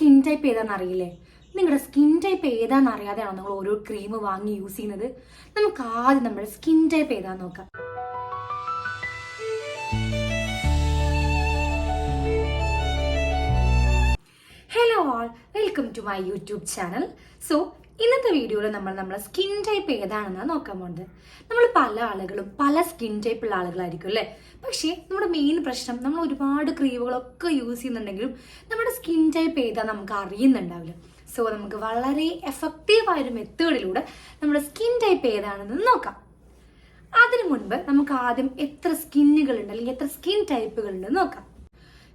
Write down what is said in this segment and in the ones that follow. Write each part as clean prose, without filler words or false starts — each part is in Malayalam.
സ്കിൻ ടൈപ്പ് ഏതാണെന്ന് അറിയില്ലേ? നിങ്ങളുടെ സ്കിൻ ടൈപ്പ് ഏതാണെന്ന് അറിയാതെയാണോ നിങ്ങൾ ഓരോ ക്രീം വാങ്ങി യൂസ് ചെയ്യുന്നത്? നമുക്ക് ആദ്യം നമ്മുടെ സ്കിൻ ടൈപ്പ് ഏതാന്ന് നോക്കാം. Hello all, welcome to my YouTube channel. So ഇന്നത്തെ വീഡിയോയിൽ നമ്മളെ സ്കിൻ ടൈപ്പ് ഏതാണെന്നാണ് നോക്കാൻ പോകുന്നത്. നമ്മൾ പല ആളുകളും പല സ്കിൻ ടൈപ്പ് ഉള്ള ആളുകളായിരിക്കും അല്ലേ? പക്ഷേ നമ്മുടെ മെയിൻ പ്രശ്നം, നമ്മൾ ഒരുപാട് ക്രീമുകളൊക്കെ യൂസ് ചെയ്യുന്നുണ്ടെങ്കിലും നമ്മുടെ സ്കിൻ ടൈപ്പ് ഏതാണെന്ന് നമുക്ക് അറിയുന്നുണ്ടാവില്ല. സോ നമുക്ക് വളരെ എഫക്റ്റീവായൊരു മെത്തേഡിലൂടെ നമ്മുടെ സ്കിൻ ടൈപ്പ് ഏതാണെന്ന് നോക്കാം. അതിനു മുൻപ് നമുക്ക് ആദ്യം എത്ര സ്കിന്നുകളുണ്ട് അല്ലെങ്കിൽ എത്ര സ്കിൻ ടൈപ്പുകൾ ഉണ്ടെന്ന് നോക്കാം.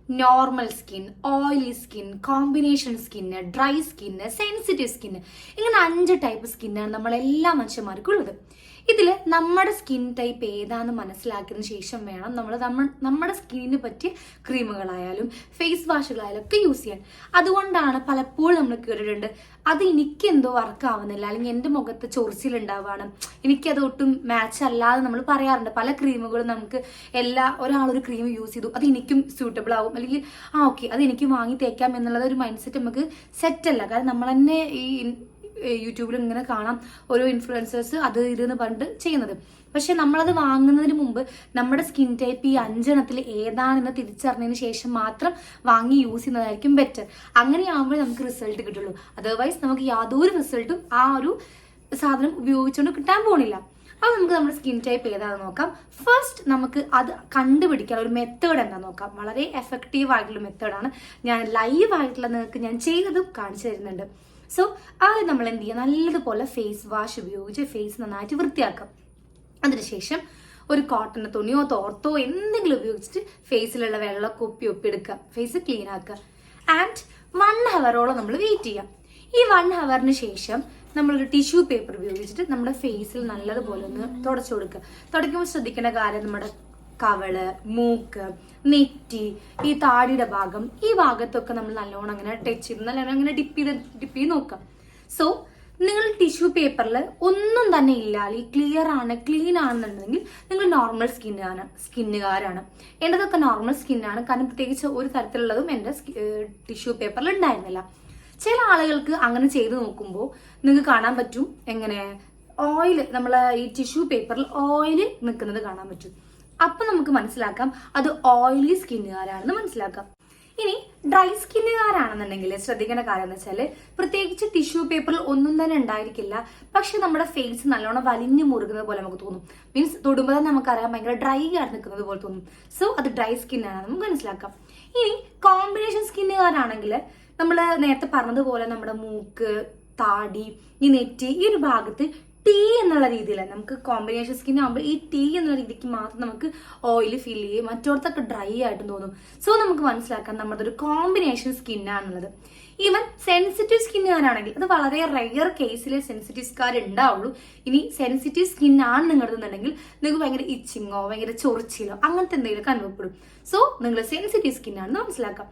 Normal skin, oily skin, combination skin, dry skin, sensitive skin, ഇങ്ങനെ 5 ടൈപ്പ് സ്കിന്നാണ് നമ്മളെല്ലാ മനുഷ്യന്മാർക്കും ഉള്ളത്. ഇതിൽ നമ്മുടെ സ്കിൻ ടൈപ്പ് ഏതാന്ന് മനസ്സിലാക്കിയതിന് ശേഷം വേണം നമ്മുടെ സ്കിന്നിന് പറ്റിയ ക്രീമുകളായാലും ഫേസ് വാഷുകളായാലും ഒക്കെ യൂസ് ചെയ്യാൻ. അതുകൊണ്ടാണ് പലപ്പോഴും നമ്മൾ കേട്ടിട്ടുണ്ട്, അത് എനിക്കെന്തോ വർക്ക് ആവുന്നില്ല, അല്ലെങ്കിൽ എൻ്റെ മുഖത്ത് ചൊറിച്ചിലുണ്ടാവുകയാണ്, എനിക്കത് ഒട്ടും മാച്ച് അല്ലാതെ നമ്മൾ പറയാറുണ്ട്. പല ക്രീമുകളും നമുക്ക് ഒരാളൊരു ക്രീം യൂസ് ചെയ്തു, അത് എനിക്കും സ്യൂട്ടബിൾ ആവും, അല്ലെങ്കിൽ ഓക്കെ അത് എനിക്ക് വാങ്ങി തേക്കാം എന്നുള്ളത് ഒരു മൈൻഡ് സെറ്റ് നമുക്ക് സെറ്റല്ല. കാരണം നമ്മൾ തന്നെ ഈ യൂട്യൂബിൽ ഇങ്ങനെ കാണാം ഓരോ ഇൻഫ്ലുവൻസേഴ്സ് അത് ഇതെന്ന് പറഞ്ഞിട്ട് ചെയ്യുന്നത്. പക്ഷെ നമ്മളത് വാങ്ങുന്നതിന് മുമ്പ് നമ്മുടെ സ്കിൻ ടൈപ്പ് ഈ 5 എണ്ണത്തിൽ ഏതാണെന്ന് തിരിച്ചറിഞ്ഞതിന് ശേഷം മാത്രം വാങ്ങി യൂസ് ചെയ്യുന്നതായിരിക്കും ബെറ്റർ. അങ്ങനെയാകുമ്പോൾ നമുക്ക് റിസൾട്ട് കിട്ടുള്ളൂ. അതർവൈസ് നമുക്ക് യാതൊരു റിസൾട്ടും ആ ഒരു സാധനം ഉപയോഗിച്ചുകൊണ്ട് കിട്ടാൻ പോണില്ല. അപ്പോൾ നമുക്ക് നമ്മുടെ സ്കിൻ ടൈപ്പ് ഏതാണെന്ന് നോക്കാം. ഫസ്റ്റ് നമുക്ക് അത് കണ്ടുപിടിക്കാൻ ഒരു മെത്തേഡ് എന്താ നോക്കാം. വളരെ എഫക്റ്റീവ് ആയിട്ടുള്ള മെത്തേഡാണ്. ഞാൻ ലൈവ് ആയിട്ടുള്ള നിങ്ങൾക്ക് ഞാൻ ചെയ്തതും കാണിച്ചു തരുന്നുണ്ട്. സോ ആദ്യം നമ്മൾ എന്ത് ചെയ്യുക, നല്ലതുപോലെ ഫേസ് വാഷ് ഉപയോഗിച്ച് ഫേസ് നന്നായിട്ട് വൃത്തിയാക്കാം. അതിനുശേഷം ഒരു കോട്ടൺ തുണിയോ തോർത്തോ എന്തെങ്കിലും ഉപയോഗിച്ചിട്ട് ഫേസിലുള്ള വെള്ളമൊക്കെ ഒപ്പിയെടുക്കുക, ഫേസ് ക്ലീൻ ആക്കുക. ആൻഡ് 1 ഹവറോളം നമ്മൾ വെയിറ്റ് ചെയ്യാം. ഈ 1 ഹവറിന് ശേഷം നമ്മളൊരു ടിഷ്യൂ പേപ്പർ ഉപയോഗിച്ചിട്ട് നമ്മുടെ ഫേസിൽ നല്ലതുപോലെ ഒന്ന് തുടച്ചു കൊടുക്കുക. തുടയ്ക്കുമ്പോൾ ശ്രദ്ധിക്കേണ്ട കാര്യം, നമ്മുടെ കവള്, മൂക്ക്, നെറ്റി, ഈ താടിയുടെ ഭാഗം, ഈ ഭാഗത്തൊക്കെ നമ്മൾ നല്ലോണം അങ്ങനെ ടച്ച് ചെയ്ത് നല്ലോണം അങ്ങനെ ഡിപ്പ് ചെയ്ത് നോക്കാം. സോ നിങ്ങൾ ടിഷ്യൂ പേപ്പറിൽ ഒന്നും തന്നെ ഇല്ല, അല്ലെങ്കിൽ ക്ലീൻ ആണെന്നുണ്ടെങ്കിൽ നിങ്ങൾ നോർമൽ സ്കിന്നുകാരാണ്. എൻ്റെതൊക്കെ നോർമൽ സ്കിന്നാണ്. കാരണം പ്രത്യേകിച്ച് ഒരു തരത്തിലുള്ളതും എൻ്റെ ടിഷ്യൂ പേപ്പറിൽ ഉണ്ടായിരുന്നില്ല. ചില ആളുകൾക്ക് അങ്ങനെ ചെയ്ത് നോക്കുമ്പോൾ നിങ്ങൾക്ക് കാണാൻ പറ്റും എങ്ങനെ ഓയിൽ, നമ്മളെ ഈ ടിഷ്യൂ പേപ്പറിൽ ഓയിൽ നിൽക്കുന്നത് കാണാൻ പറ്റും. അപ്പൊ നമുക്ക് മനസ്സിലാക്കാം അത് ഓയിലി സ്കിന്നുകാരാണെന്ന് മനസ്സിലാക്കാം. ഇനി ഡ്രൈ സ്കിന്നുകാരാണെന്നുണ്ടെങ്കിൽ ശ്രദ്ധിക്കേണ്ട കാര്യം എന്ന് വെച്ചാൽ, പ്രത്യേകിച്ച് ടിഷ്യൂ പേപ്പറിൽ ഒന്നും തന്നെ ഉണ്ടായിരിക്കില്ല, പക്ഷെ നമ്മുടെ ഫേസ് നല്ലോണം വലിഞ്ഞു മുറുകുന്നത് പോലെ നമുക്ക് തോന്നും. മീൻസ് തൊടുമ്പോൾ തന്നെ നമുക്കറിയാം ഭയങ്കര ഡ്രൈ ആയിട്ട് നിൽക്കുന്നത് പോലെ തോന്നും. സോ അത് ഡ്രൈ സ്കിന്നാണെന്ന് നമുക്ക് മനസ്സിലാക്കാം. ഇനി കോമ്പിനേഷൻ സ്കിന്നുകാരാണെങ്കിൽ നമ്മൾ നേരത്തെ പറഞ്ഞതുപോലെ നമ്മുടെ മൂക്ക്, താടി, ഈ നെറ്റി, ഈ ഒരു ഭാഗത്ത് ടീ എന്നുള്ള രീതിയിൽ നമുക്ക് കോമ്പിനേഷൻ സ്കിൻ ആകുമ്പോൾ ഈ ടീ എന്നുള്ള രീതിക്ക് മാത്രം നമുക്ക് ഓയിൽ ഫീൽ ചെയ്യും, മറ്റോടത്തൊക്കെ ഡ്രൈ ആയിട്ട് തോന്നും. സോ നമുക്ക് മനസ്സിലാക്കാം നമ്മുടെ ഒരു കോമ്പിനേഷൻ സ്കിന്നാണുള്ളത്. ഈവൻ സെൻസിറ്റീവ് സ്കിന്നുകാരാണെങ്കിൽ അത് വളരെ റെയർ കേസിലെ സെൻസിറ്റീവ് ഉണ്ടാവുള്ളൂ. ഇനി സെൻസിറ്റീവ് സ്കിൻ ആണ് നിങ്ങളുടെന്നുണ്ടെങ്കിൽ നിങ്ങൾക്ക് ഭയങ്കര ഇച്ചിങ്ങോ ഭയങ്കര ചൊറിച്ചിലോ അങ്ങനത്തെ എന്തെങ്കിലുമൊക്കെ അനുഭവപ്പെടും. സോ നിങ്ങൾ സെൻസിറ്റീവ് സ്കിന്നാണെന്ന് മനസ്സിലാക്കാം.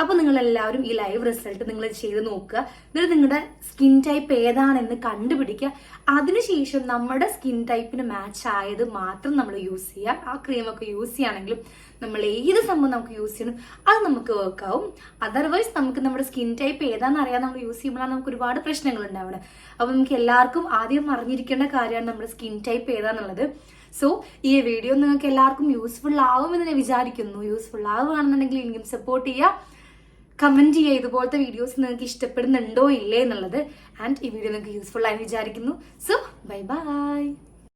അപ്പൊ നിങ്ങൾ എല്ലാവരും ഈ ലൈവ് റിസൾട്ട് നിങ്ങൾ ചെയ്ത് നോക്കുക. എന്നിട്ട് നിങ്ങളുടെ സ്കിൻ ടൈപ്പ് ഏതാണെന്ന് കണ്ടുപിടിക്കുക. അതിനുശേഷം നമ്മുടെ സ്കിൻ ടൈപ്പിന് മാച്ച് ആയത് മാത്രം നമ്മൾ യൂസ് ചെയ്യുക. ആ ക്രീമൊക്കെ യൂസ് ചെയ്യുകയാണെങ്കിലും നമ്മൾ ഏത് സംഭവം നമുക്ക് യൂസ് ചെയ്യണം അത് നമുക്ക് വർക്ക് ആവും. അതർവൈസ് നമുക്ക് നമ്മുടെ സ്കിൻ ടൈപ്പ് ഏതാണെന്ന് അറിയാൻ നമ്മൾ യൂസ് ചെയ്യുമ്പോഴാണ് നമുക്ക് ഒരുപാട് പ്രശ്നങ്ങൾ ഉണ്ടാവുന്നത്. അപ്പൊ നമുക്ക് എല്ലാവർക്കും ആദ്യം അറിഞ്ഞിരിക്കേണ്ട കാര്യമാണ് നമ്മുടെ സ്കിൻ ടൈപ്പ് ഏതാന്നുള്ളത്. സോ ഈ വീഡിയോ നിങ്ങൾക്ക് എല്ലാവർക്കും യൂസ്ഫുൾ ആവുമെന്ന് ഞാൻ വിചാരിക്കുന്നു. യൂസ്ഫുൾ ആവുകയാണെന്നുണ്ടെങ്കിൽ എനിക്കും സപ്പോർട്ട് ചെയ്യുക, കമന്റ് ചെയ്യുക ഇതുപോലത്തെ വീഡിയോസ് നിങ്ങൾക്ക് ഇഷ്ടപ്പെടുന്നുണ്ടോ ഇല്ലേ എന്നുള്ളത്. ആൻഡ് ഈ വീഡിയോ നിങ്ങൾക്ക് യൂസ്ഫുൾ ആയി വിചാരിക്കുന്നു. So bye bye.